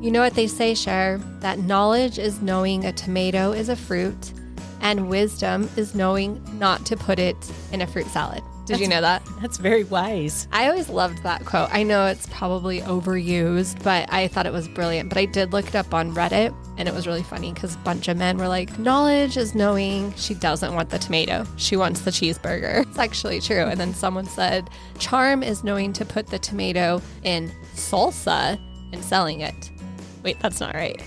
You know what they say, Sher, that knowledge is knowing a tomato is a fruit, and wisdom is knowing not to put it in a fruit salad. Did you know that? That's very wise. I always loved that quote. I know it's probably overused, but I thought it was brilliant. But I did look it up on Reddit, and it was really funny because a bunch of men were like, knowledge is knowing she doesn't want the tomato. She wants the cheeseburger. It's actually true. And then someone said, charm is knowing to put the tomato in salsa and selling it. Wait, that's not right.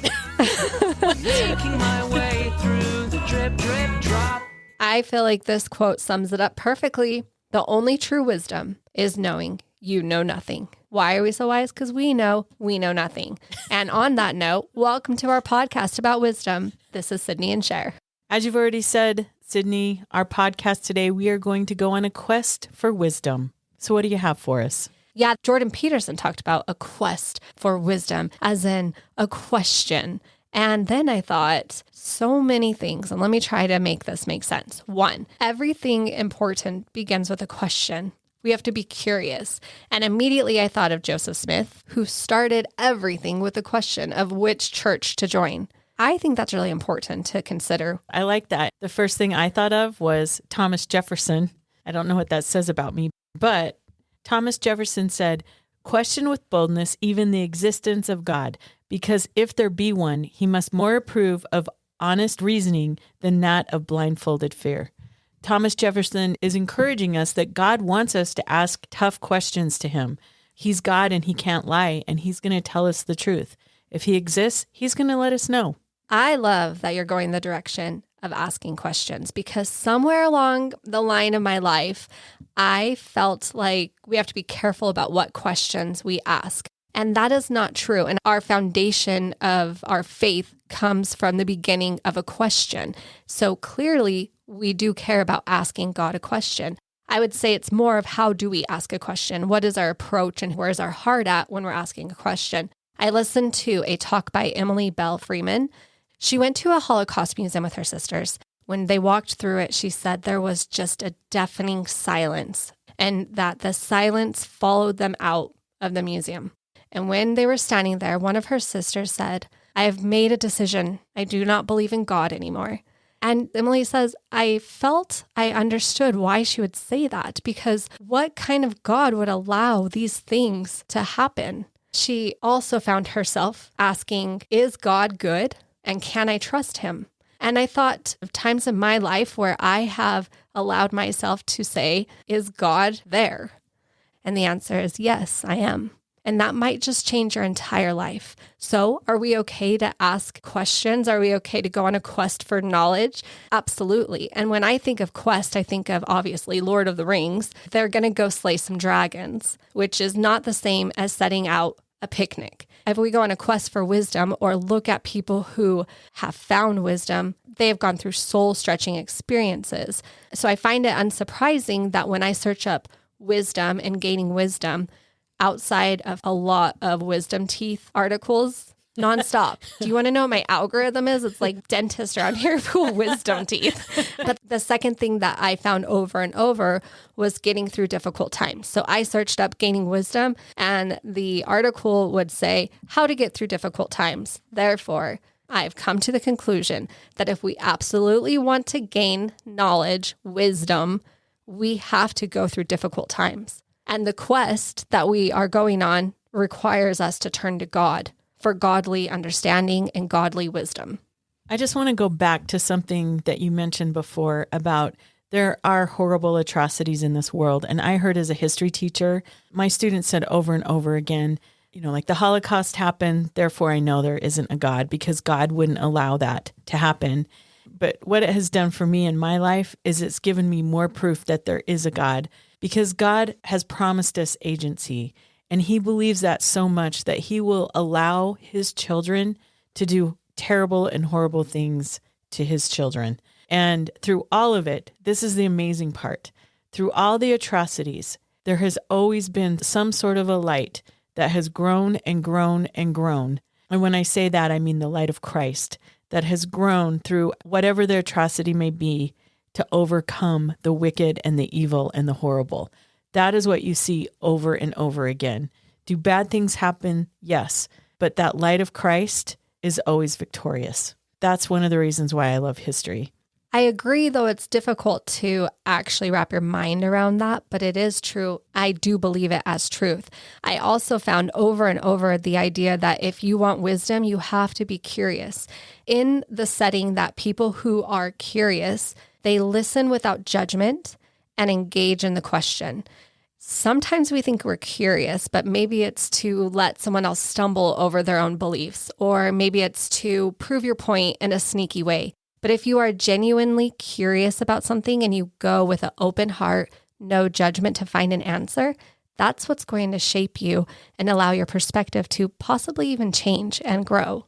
Taking my way through the drip, drip, drop. I feel like this quote sums it up perfectly. The only true wisdom is knowing you know nothing. Why are we so wise? Because we know nothing. And on that note, welcome to our podcast about wisdom. This is Cydni and Sher. As you've already said, Cydni, our podcast today, we are going to go on a quest for wisdom. So what do you have for us? Yeah, Jordan Peterson talked about a quest for wisdom, as in a question. And then I thought, so many things, and let me try to make this make sense. One, everything important begins with a question. We have to be curious. And immediately I thought of Joseph Smith, who started everything with the question of which church to join. I think that's really important to consider. I like that. The first thing I thought of was Thomas Jefferson. I don't know what that says about me, but Thomas Jefferson said, "Question with boldness even the existence of God, because if there be one, he must more approve of honest reasoning than that of blindfolded fear." Thomas Jefferson is encouraging us that God wants us to ask tough questions to him. He's God and he can't lie, and he's going to tell us the truth. If he exists, he's going to let us know. I love that you're going the direction of asking questions, because somewhere along the line of my life, I felt like we have to be careful about what questions we ask. And that is not true. And our foundation of our faith comes from the beginning of a question. So clearly, we do care about asking God a question. I would say it's more of how do we ask a question? What is our approach and where's our heart at when we're asking a question? I listened to a talk by Emily Bell Freeman. She went to a Holocaust museum with her sisters. When they walked through it, she said there was just a deafening silence, and that the silence followed them out of the museum. And when they were standing there, one of her sisters said, "I have made a decision. I do not believe in God anymore." And Emily says, I felt I understood why she would say that, because what kind of God would allow these things to happen? She also found herself asking, is God good? And can I trust him? And I thought of times in my life where I have allowed myself to say, is God there? And the answer is yes, I am. And that might just change your entire life. So are we okay to ask questions? Are we okay to go on a quest for knowledge? Absolutely. And when I think of quest, I think of obviously Lord of the Rings. They're going to go slay some dragons, which is not the same as setting out a picnic. If we go on a quest for wisdom or look at people who have found wisdom, they have gone through soul-stretching experiences. So I find it unsurprising that when I search up wisdom and gaining wisdom, outside of a lot of wisdom teeth articles, nonstop. Do you want to know what my algorithm is? It's like dentists around here who have wisdom teeth. But the second thing that I found over and over was getting through difficult times. So I searched up gaining wisdom, and the article would say how to get through difficult times. Therefore, I've come to the conclusion that if we absolutely want to gain knowledge, wisdom, we have to go through difficult times. And the quest that we are going on requires us to turn to God for godly understanding and godly wisdom. I just want to go back to something that you mentioned before about there are horrible atrocities in this world. And I heard as a history teacher, my students said over and over again, like the Holocaust happened, therefore I know there isn't a God, because God wouldn't allow that to happen. But what it has done for me in my life is it's given me more proof that there is a God, because God has promised us agency. And he believes that so much that he will allow his children to do terrible and horrible things to his children. And through all of it, this is the amazing part. Through all the atrocities, there has always been some sort of a light that has grown and grown and grown. And when I say that, I mean the light of Christ that has grown through whatever the atrocity may be to overcome the wicked and the evil and the horrible. That is what you see over and over again. Do bad things happen? Yes. but that light of Christ is always victorious. That's one of the reasons why I love history. I agree, though it's difficult to actually wrap your mind around that, but it is true. I do believe it as truth. I also found over and over the idea that if you want wisdom, you have to be curious. In the setting that people who are curious, they listen without judgment and engage in the question. Sometimes we think we're curious, but maybe it's to let someone else stumble over their own beliefs, or maybe it's to prove your point in a sneaky way. But if you are genuinely curious about something and you go with an open heart, no judgment to find an answer, that's what's going to shape you and allow your perspective to possibly even change and grow.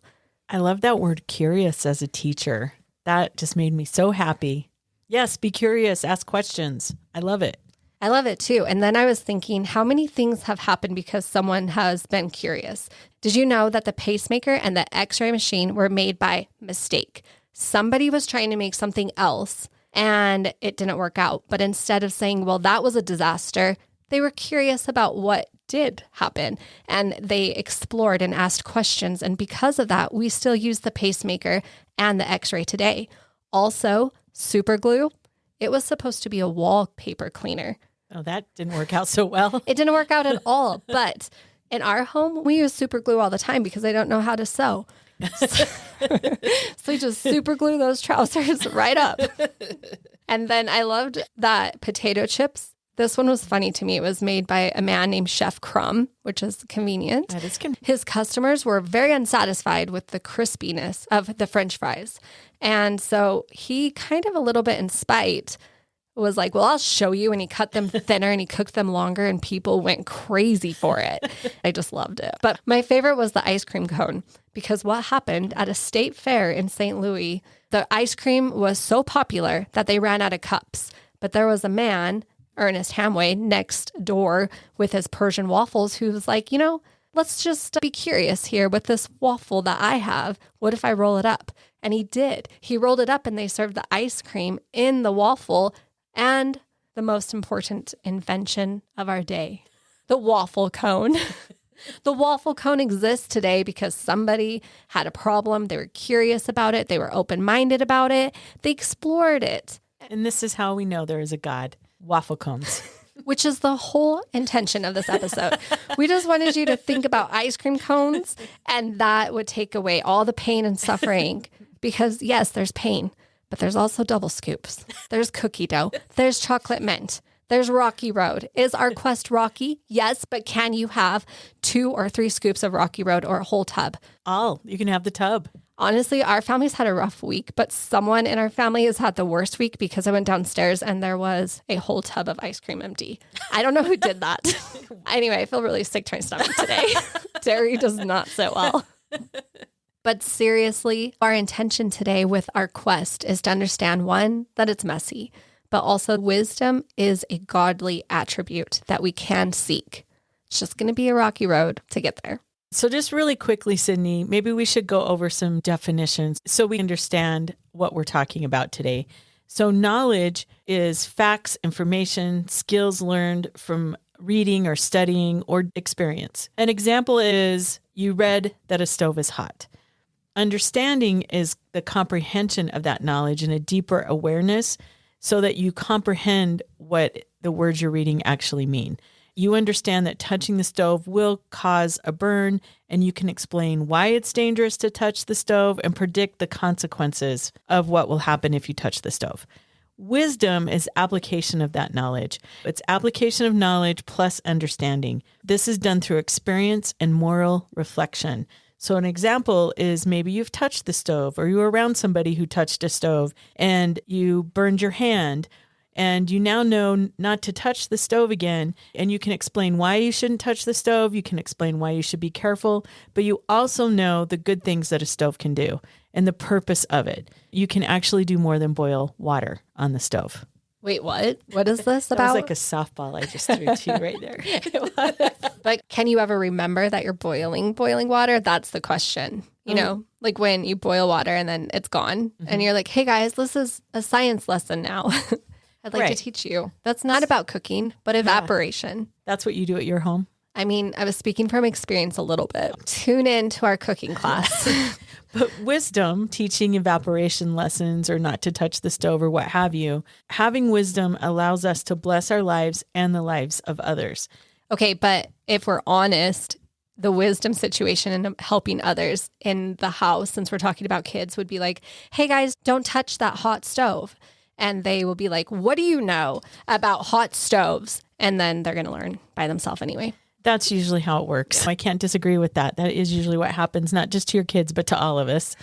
I love that word curious as a teacher. That just made me so happy. Yes, be curious, ask questions. I love it. I love it too. And then I was thinking, how many things have happened because someone has been curious? Did you know that the pacemaker and the x-ray machine were made by mistake? Somebody was trying to make something else and it didn't work out. But instead of saying, well, that was a disaster, they were curious about what did happen. And they explored and asked questions. And because of that, we still use the pacemaker and the x-ray today. Also, super glue. It was supposed to be a wallpaper cleaner. Oh, that didn't work out so well. It didn't work out at all. But in our home, we use super glue all the time because I don't know how to sew. So you just super glue those trousers right up. And then I loved that potato chips. This one was funny to me. It was made by a man named Chef Crumb, which is convenient. That is His customers were very unsatisfied with the crispiness of the French fries. And so he kind of a little bit in spite was like, well, I'll show you. And he cut them thinner and he cooked them longer and people went crazy for it. I just loved it. But my favorite was the ice cream cone because what happened at a state fair in St. Louis, the ice cream was so popular that they ran out of cups. But there was a man, Ernest Hamway, next door with his Persian waffles who was like, let's just be curious here with this waffle that I have. What if I roll it up? And he did. He rolled it up and they served the ice cream in the waffle. And the most important invention of our day, the waffle cone. The waffle cone exists today because somebody had a problem. They were curious about it. They were open-minded about it. They explored it. And this is how we know there is a God. Waffle cones. Which is the whole intention of this episode. We just wanted you to think about ice cream cones, and that would take away all the pain and suffering. Because yes, there's pain. But there's also double scoops. There's cookie dough. There's chocolate mint. There's Rocky Road. Is our quest rocky? Yes, but can you have 2 or 3 scoops of Rocky Road or a whole tub? You can have the tub. Honestly, our family's had a rough week, but someone in our family has had the worst week because I went downstairs and there was a whole tub of ice cream empty. I don't know who did that. Anyway, I feel really sick to my stomach today. Dairy does not sit well. But seriously, our intention today with our quest is to understand, one, that it's messy, but also wisdom is a godly attribute that we can seek. It's just going to be a rocky road to get there. So just really quickly, Cydni, maybe we should go over some definitions so we understand what we're talking about today. So knowledge is facts, information, skills learned from reading or studying or experience. An example is you read that a stove is hot. Understanding is the comprehension of that knowledge and a deeper awareness so that you comprehend what the words you're reading actually mean. You understand that touching the stove will cause a burn, and you can explain why it's dangerous to touch the stove and predict the consequences of what will happen if you touch the stove. Wisdom is application of that knowledge. It's application of knowledge plus understanding. This is done through experience and moral reflection. So an example is maybe you've touched the stove or you were around somebody who touched a stove and you burned your hand and you now know not to touch the stove again. And you can explain why you shouldn't touch the stove. You can explain why you should be careful, but you also know the good things that a stove can do and the purpose of it. You can actually do more than boil water on the stove. Wait, what? What is this That about? was like a softball I just threw to you right there. Like, can you ever remember that you're boiling water? That's the question. You know, like when you boil water and then it's gone and you're like, hey guys, this is a science lesson now. I'd like to teach you. That's not about cooking, but evaporation. That's what you do at your home? I mean, I was speaking from experience a little bit. Tune in to our cooking class. But wisdom, teaching evaporation lessons or not to touch the stove or what have you, having wisdom allows us to bless our lives and the lives of others. Okay, but if we're honest, the wisdom situation and helping others in the house, since we're talking about kids, would be like, hey guys, don't touch that hot stove. And they will be like, what do you know about hot stoves? And then they're going to learn by themselves anyway. That's usually how it works. I can't disagree with that. That is usually what happens, not just to your kids, but to all of us.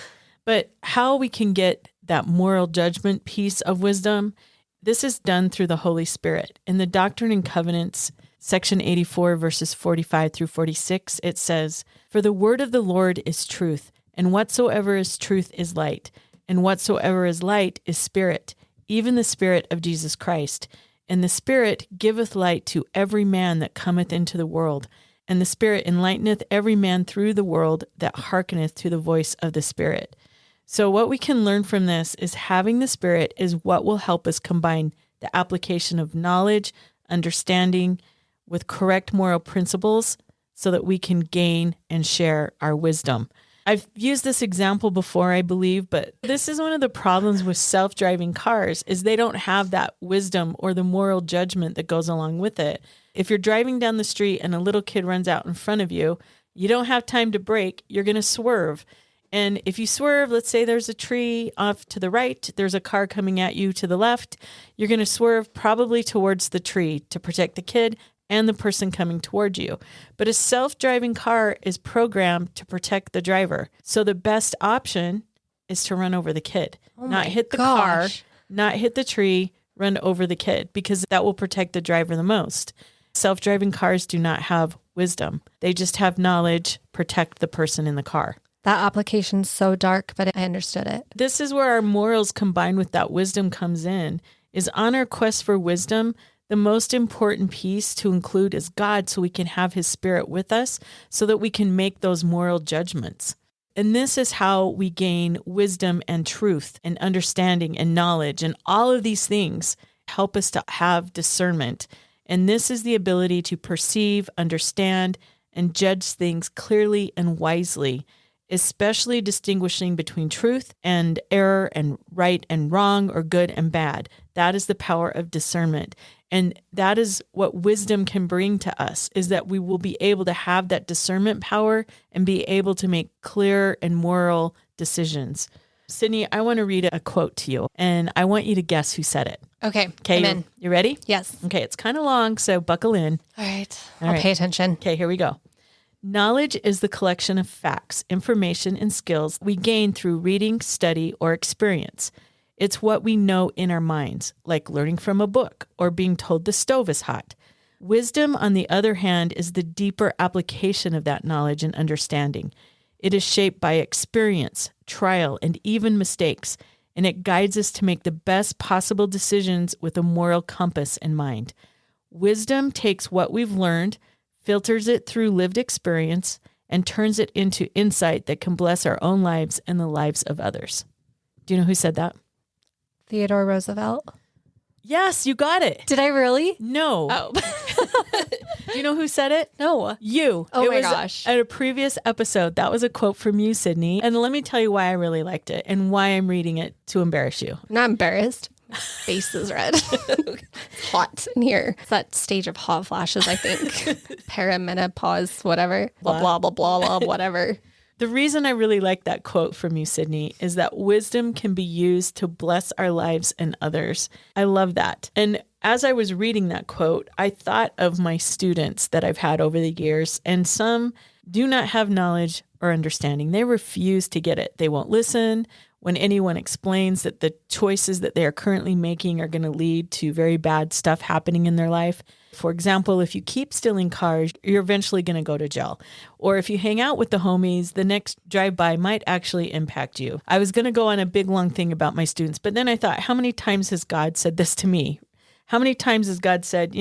But how we can get that moral judgment piece of wisdom, this is done through the Holy Spirit. In the Doctrine and Covenants, section 84, verses 45 through 46, it says, "For the word of the Lord is truth, and whatsoever is truth is light, and whatsoever is light is spirit, even the Spirit of Jesus Christ. And the Spirit giveth light to every man that cometh into the world. And the Spirit enlighteneth every man through the world that hearkeneth to the voice of the Spirit." So what we can learn from this is having the Spirit is what will help us combine the application of knowledge, understanding with correct moral principles so that we can gain and share our wisdom. I've used this example before, I believe, but this is one of the problems with self-driving cars is they don't have that wisdom or the moral judgment that goes along with it. If you're driving down the street and a little kid runs out in front of you, you don't have time to brake, you're going to swerve. And if you swerve, let's say there's a tree off to the right, there's a car coming at you to the left, you're going to swerve probably towards the tree to protect the kid and the person coming toward you. But a self-driving car is programmed to protect the driver. So the best option is to run over the kid, not hit the car, not hit the tree, run over the kid, because that will protect the driver the most. Self-driving cars do not have wisdom. They just have knowledge, protect the person in the car. That application's so dark, but I understood it. This is where our morals combined with that wisdom comes in, is on our quest for wisdom. The most important piece to include is God, so we can have his Spirit with us so that we can make those moral judgments. And this is how we gain wisdom and truth and understanding and knowledge. And all of these things help us to have discernment. And this is the ability to perceive, understand, and judge things clearly and wisely, especially distinguishing between truth and error and right and wrong or good and bad. That is the power of discernment. And that is what wisdom can bring to us, is that we will be able to have that discernment power and be able to make clear and moral decisions. Cydni, I want to read a quote to you, and I want you to guess who said it. Okay, Okay, I'm in. You ready? Yes. Okay, it's kind of long, so buckle in. All right. All I'll right. pay attention. Okay, here we go. Knowledge is the collection of facts, information, and skills we gain through reading, study, or experience. It's what we know in our minds, like learning from a book or being told the stove is hot. Wisdom, on the other hand, is the deeper application of that knowledge and understanding. It is shaped by experience, trial, and even mistakes, and it guides us to make the best possible decisions with a moral compass in mind. Wisdom takes what we've learned, filters it through lived experience, and turns it into insight that can bless our own lives and the lives of others. Do you know who said that? Theodore Roosevelt. Yes, you got it. Did I really? No. Oh. Do you know who said it? No. You. Oh It my was gosh. At a previous episode, that was a quote from you, Cydni. And let me tell you why I really liked it and why I'm reading it to embarrass you. I'm not embarrassed. My face is red. It's hot in here. It's that stage of hot flashes, I think. Perimenopause, whatever. Blah, blah, blah, blah, blah, whatever. The reason I really like that quote from you, Cydni, is that wisdom can be used to bless our lives and others. I love that. And as I was reading that quote, I thought of my students that I've had over the years, and some do not have knowledge or understanding. They refuse to get it. They won't listen when anyone explains that the choices that they are currently making are going to lead to very bad stuff happening in their life. For example, if you keep stealing cars, you're eventually going to go to jail. Or if you hang out with the homies, the next drive-by might actually impact you. I was going to go on a big, long thing about my students, but then I thought, how many times has God said this to me? How many times has God said,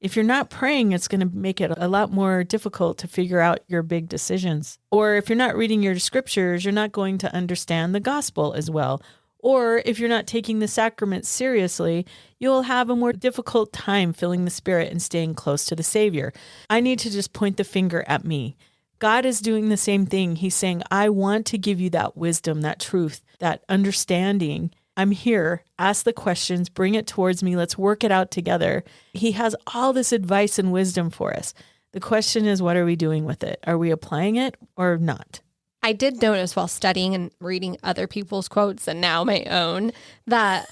if you're not praying, it's going to make it a lot more difficult to figure out your big decisions. Or if you're not reading your scriptures, you're not going to understand the gospel as well. Or if you're not taking the sacrament seriously, you'll have a more difficult time filling the Spirit and staying close to the Savior. I need to just point the finger at me. God is doing the same thing. He's saying, I want to give you that wisdom, that truth, that understanding. I'm here. Ask the questions, bring it towards me. Let's work it out together. He has all this advice and wisdom for us. The question is, what are we doing with it? Are we applying it or not? I did notice while studying and reading other people's quotes and now my own that,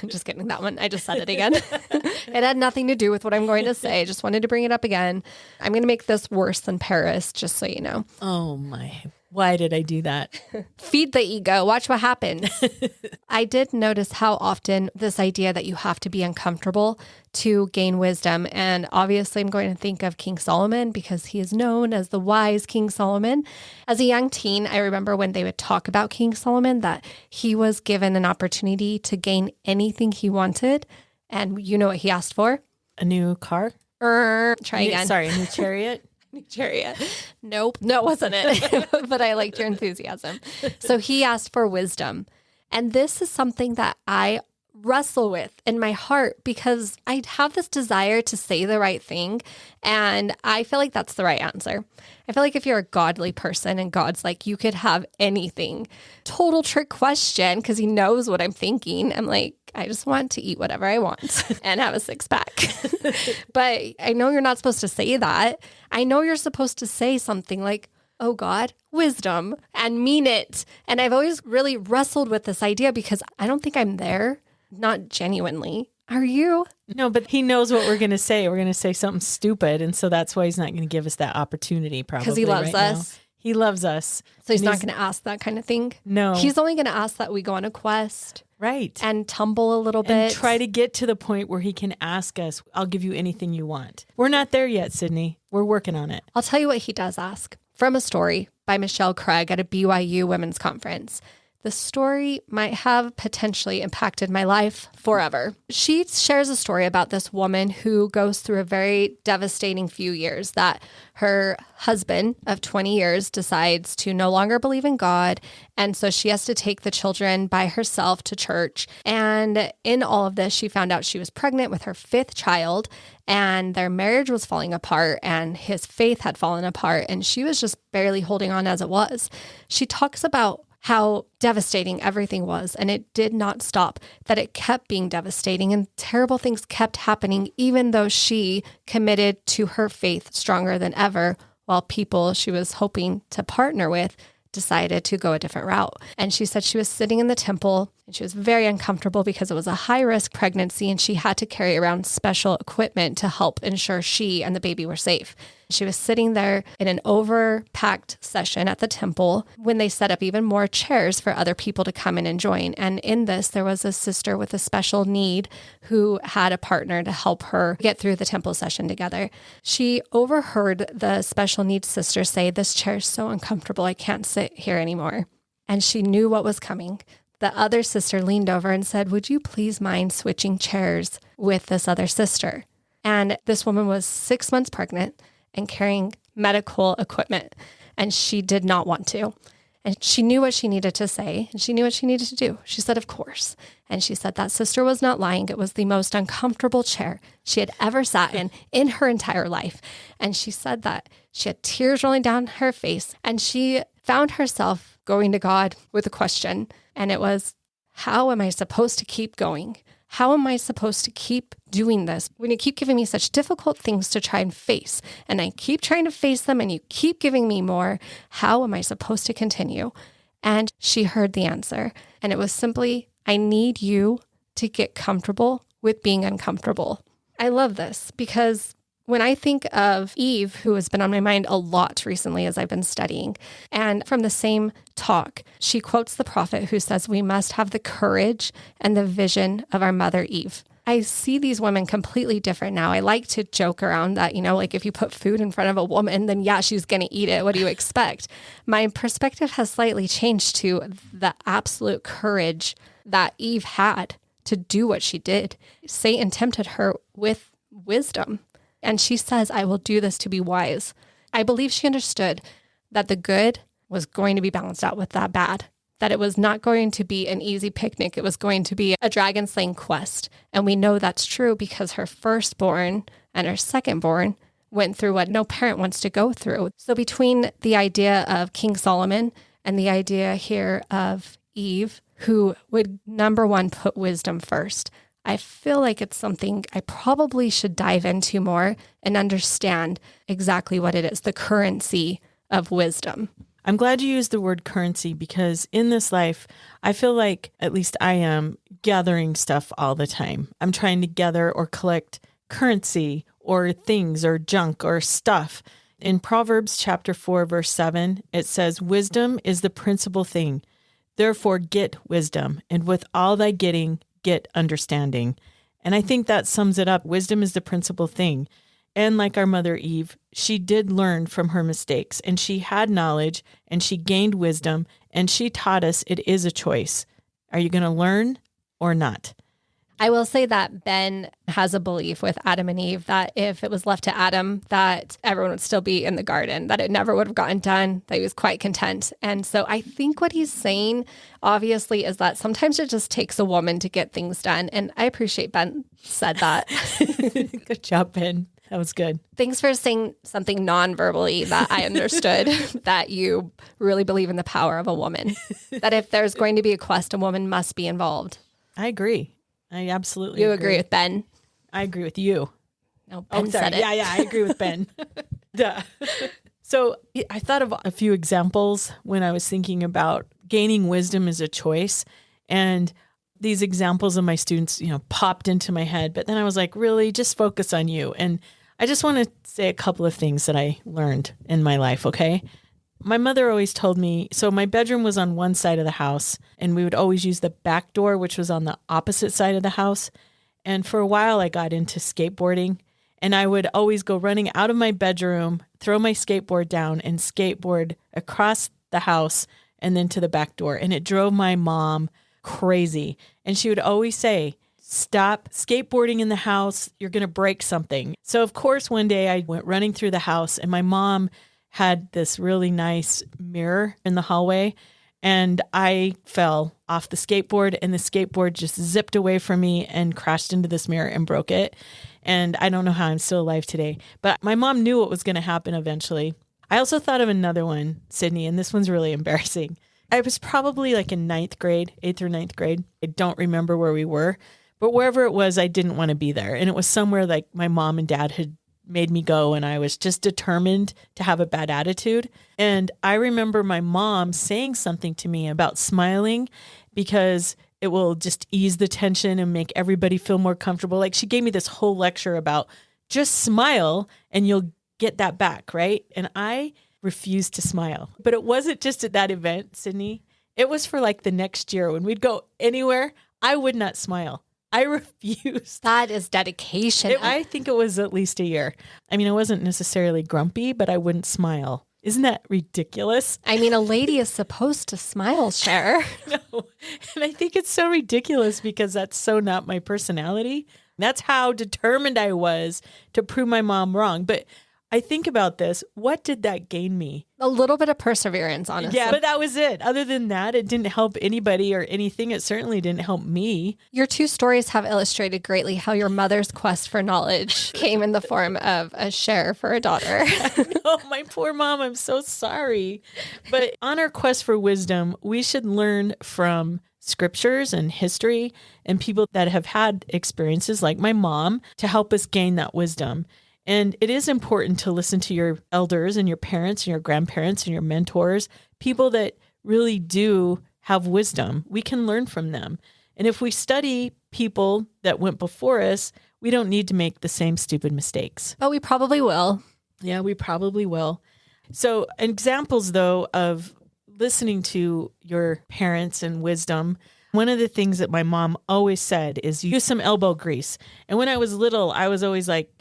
just kidding, that one, I just said it again. It had nothing to do with what I'm going to say. I just wanted to bring it up again. I'm going to make this worse than Paris, just so you know. Oh my, why did I do that? Feed the ego. Watch what happens. I did notice how often this idea that you have to be uncomfortable to gain wisdom. And obviously I'm going to think of King Solomon because he is known as the wise King Solomon. As a young teen, I remember when they would talk about King Solomon that he was given an opportunity to gain anything he wanted. And you know what he asked for? A new car? Try again. Sorry, a new chariot? Chariot. Nope. No, it wasn't it. But I liked your enthusiasm. So he asked for wisdom. And this is something that I wrestle with in my heart because I have this desire to say the right thing. And I feel like that's the right answer. I feel like if you're a godly person and God's like, you could have anything, total trick question, because he knows what I'm thinking. I'm like, I just want to eat whatever I want and have a six pack. But I know you're not supposed to say that. I know you're supposed to say something like, oh God, wisdom, and mean it. And I've always really wrestled with this idea because I don't think I'm there, not genuinely. Are you? No, but he knows what we're going to say. We're going to say something stupid. And so that's why he's not going to give us that opportunity probably. Because he loves us. Now. He loves us. So he's not going to ask that kind of thing? No. He's only going to ask that we go on a quest. Right. And tumble a little bit. And try to get to the point where he can ask us, I'll give you anything you want. We're not there yet, Cydni. We're working on it. I'll tell you what he does ask. From a story by Michelle Craig at a BYU women's conference. The story might have potentially impacted my life forever. She shares a story about this woman who goes through a very devastating few years that her husband of 20 years decides to no longer believe in God. And so she has to take the children by herself to church. And in all of this, she found out she was pregnant with her fifth child and their marriage was falling apart and his faith had fallen apart. And she was just barely holding on as it was. She talks about how devastating everything was. And it did not stop, that it kept being devastating and terrible things kept happening, even though she committed to her faith stronger than ever, while people she was hoping to partner with decided to go a different route. And she said she was sitting in the temple and she was very uncomfortable because it was a high-risk pregnancy and she had to carry around special equipment to help ensure she and the baby were safe. She was sitting there in an overpacked session at the temple when they set up even more chairs for other people to come in and join. And in this, there was a sister with a special need who had a partner to help her get through the temple session together. She overheard the special needs sister say, "This chair is so uncomfortable, I can't sit here anymore." And she knew what was coming. The other sister leaned over and said, "Would you please mind switching chairs with this other sister?" And this woman was 6 months pregnant and carrying medical equipment, and she did not want to. And she knew what she needed to say, and she knew what she needed to do. She said, "Of course." And she said that sister was not lying. It was the most uncomfortable chair she had ever sat in her entire life. And she said that she had tears rolling down her face, and she found herself going to God with a question. And it was, how am I supposed to keep going? How am I supposed to keep doing this when you keep giving me such difficult things to try and face? And I keep trying to face them and you keep giving me more. How am I supposed to continue? And she heard the answer. And it was simply, I need you to get comfortable with being uncomfortable. I love this because when I think of Eve, who has been on my mind a lot recently as I've been studying, and from the same talk, she quotes the prophet who says we must have the courage and the vision of our mother Eve. I see these women completely different now. I like to joke around that, like if you put food in front of a woman, then yeah, she's going to eat it. What do you expect? My perspective has slightly changed to the absolute courage that Eve had to do what she did. Satan tempted her with wisdom. And she says, I will do this to be wise. I believe she understood that the good was going to be balanced out with that bad. that it was not going to be an easy picnic. It was going to be a dragon slaying quest. And we know that's true because her firstborn and her secondborn went through what no parent wants to go through. So between the idea of King Solomon and the idea here of Eve, who would, number one, put wisdom first, I feel like it's something I probably should dive into more and understand exactly what it is, the currency of wisdom. I'm glad you used the word currency because in this life, I feel like, at least I am, gathering stuff all the time. I'm trying to gather or collect currency or things or junk or stuff. In Proverbs chapter 4, verse 7, it says, "Wisdom is the principal thing. Therefore get wisdom, and with all thy getting, get understanding." And I think that sums it up. Wisdom is the principal thing. And like our mother Eve, she did learn from her mistakes, and she had knowledge, and she gained wisdom, and she taught us it is a choice. Are you going to learn or not? I will say that Ben has a belief with Adam and Eve that if it was left to Adam, that everyone would still be in the garden, that it never would have gotten done, that he was quite content. And so I think what he's saying, obviously, is that sometimes it just takes a woman to get things done. And I appreciate Ben said that. Good job, Ben. That was good. Thanks for saying something non-verbally that I understood, that you really believe in the power of a woman, that if there's going to be a quest, a woman must be involved. I agree. I absolutely You agree with Ben? I agree with you. No, Ben said it. Yeah, I agree with Ben. Duh. So I thought of a few examples when I was thinking about gaining wisdom as a choice. And these examples of my students, popped into my head. But then I was like, really, just focus on you. And I just want to say a couple of things that I learned in my life, okay? My mother always told me, so my bedroom was on one side of the house, and we would always use the back door, which was on the opposite side of the house. And for a while, I got into skateboarding, and I would always go running out of my bedroom, throw my skateboard down, and skateboard across the house and then to the back door. And it drove my mom crazy. And she would always say, "Stop skateboarding in the house. You're going to break something." So, of course, one day I went running through the house, and my mom had this really nice mirror in the hallway, and I fell off the skateboard, and the skateboard just zipped away from me and crashed into this mirror and broke it. And I don't know how I'm still alive today, but my mom knew what was going to happen eventually. I also thought of another one, Cydni, and this one's really embarrassing. I was probably like in 8th or 9th grade. I don't remember where we were, but wherever it was, I didn't want to be there. And it was somewhere like my mom and dad had made me go, and I was just determined to have a bad attitude. And I remember my mom saying something to me about smiling because it will just ease the tension and make everybody feel more comfortable. Like, she gave me this whole lecture about just smile and you'll get that back, right? And I refused to smile. But it wasn't just at that event, Cydni. It was for like the next year when we'd go anywhere, I would not smile. I refused. That is dedication. I think it was at least a year. I mean, I wasn't necessarily grumpy, but I wouldn't smile. Isn't that ridiculous? I mean, a lady is supposed to smile, Sher. No. And I think it's so ridiculous because that's so not my personality. That's how determined I was to prove my mom wrong. But I think about this. What did that gain me? A little bit of perseverance, honestly. Yeah, but that was it. Other than that, it didn't help anybody or anything. It certainly didn't help me. Your two stories have illustrated greatly how your mother's quest for knowledge came in the form of a share for a daughter. Oh, my poor mom. I'm so sorry. But on our quest for wisdom, we should learn from scriptures and history and people that have had experiences like my mom to help us gain that wisdom. And it is important to listen to your elders and your parents and your grandparents and your mentors, people that really do have wisdom. We can learn from them. And if we study people that went before us, we don't need to make the same stupid mistakes. But we probably will. Yeah, we probably will. So examples, though, of listening to your parents and wisdom, one of the things that my mom always said is use some elbow grease. And when I was little, I was always like,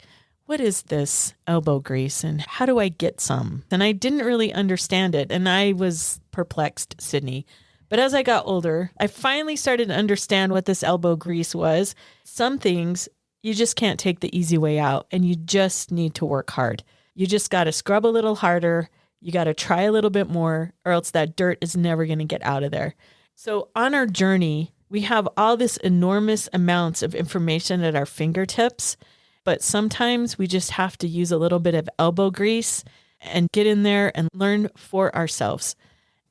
what is this elbow grease and how do I get some? And I didn't really understand it. And I was perplexed, Cydni. But as I got older, I finally started to understand what this elbow grease was. Some things you just can't take the easy way out and you just need to work hard. You just got to scrub a little harder. You got to try a little bit more, or else that dirt is never going to get out of there. So on our journey, we have all this enormous amounts of information at our fingertips, but sometimes we just have to use a little bit of elbow grease and get in there and learn for ourselves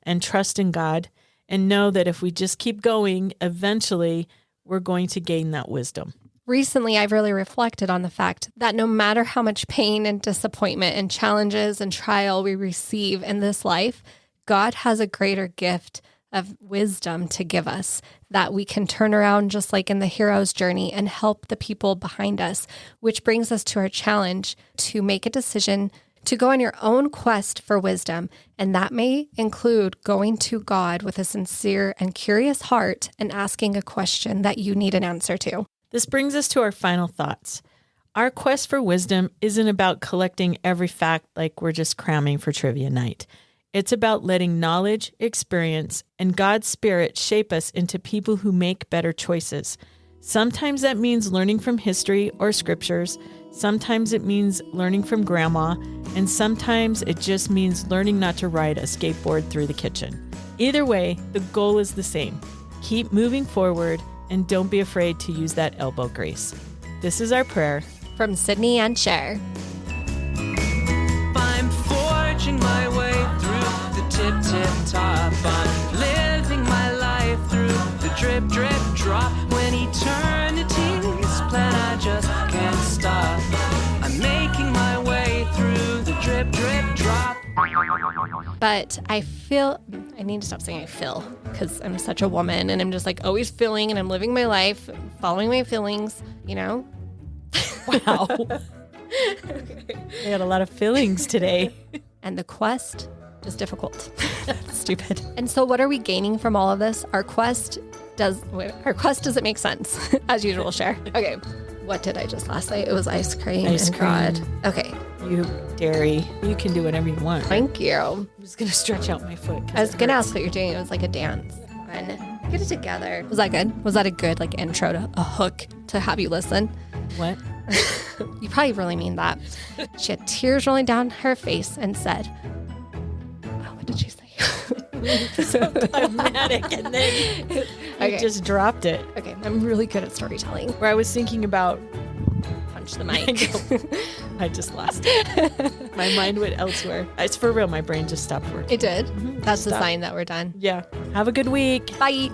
and trust in God and know that if we just keep going, eventually we're going to gain that wisdom. Recently, I've really reflected on the fact that no matter how much pain and disappointment and challenges and trial we receive in this life, God has a greater gift of wisdom to give us that we can turn around just like in the hero's journey and help the people behind us, which brings us to our challenge to make a decision to go on your own quest for wisdom. And that may include going to God with a sincere and curious heart and asking a question that you need an answer to. This brings us to our final thoughts. Our quest for wisdom isn't about collecting every fact like we're just cramming for trivia night. It's about letting knowledge, experience, and God's Spirit shape us into people who make better choices. Sometimes that means learning from history or scriptures. Sometimes it means learning from grandma. And sometimes it just means learning not to ride a skateboard through the kitchen. Either way, the goal is the same. Keep moving forward and don't be afraid to use that elbow grease. This is our prayer. From Cydni and Sher. I'm forging my way through the tip top. I'm living my life through the drip drop. When eternity's plan, I just can't stop. I'm making my way through the drip drop. But I need to stop saying I feel, because I'm such a woman and I'm just like always feeling, and I'm living my life, following my feelings, you know? Wow. We had a lot of feelings today. And the quest is difficult. Stupid. And so what are we gaining from all of this? Our quest doesn't make sense, as usual, Cher. Okay. What did I just last say? It was ice cream. Ice and cream. God. Okay. You dairy. You can do whatever you want. Thank you. I'm just going to stretch out my foot. I was going to ask what you're doing. It was like a dance. Fun. Get it together. Was that good? Was that a good like intro to a hook to have you listen? What? You probably really mean that. She had tears rolling down her face and said, oh, what did she say? So climatic, and then I just dropped it. Okay, I'm really good at storytelling. Where I was thinking about Punch the mic. I just lost it. My mind went elsewhere. It's for real. My brain just stopped working. It did. That's the Stop. sign that we're done. Yeah. Have a good week. Bye.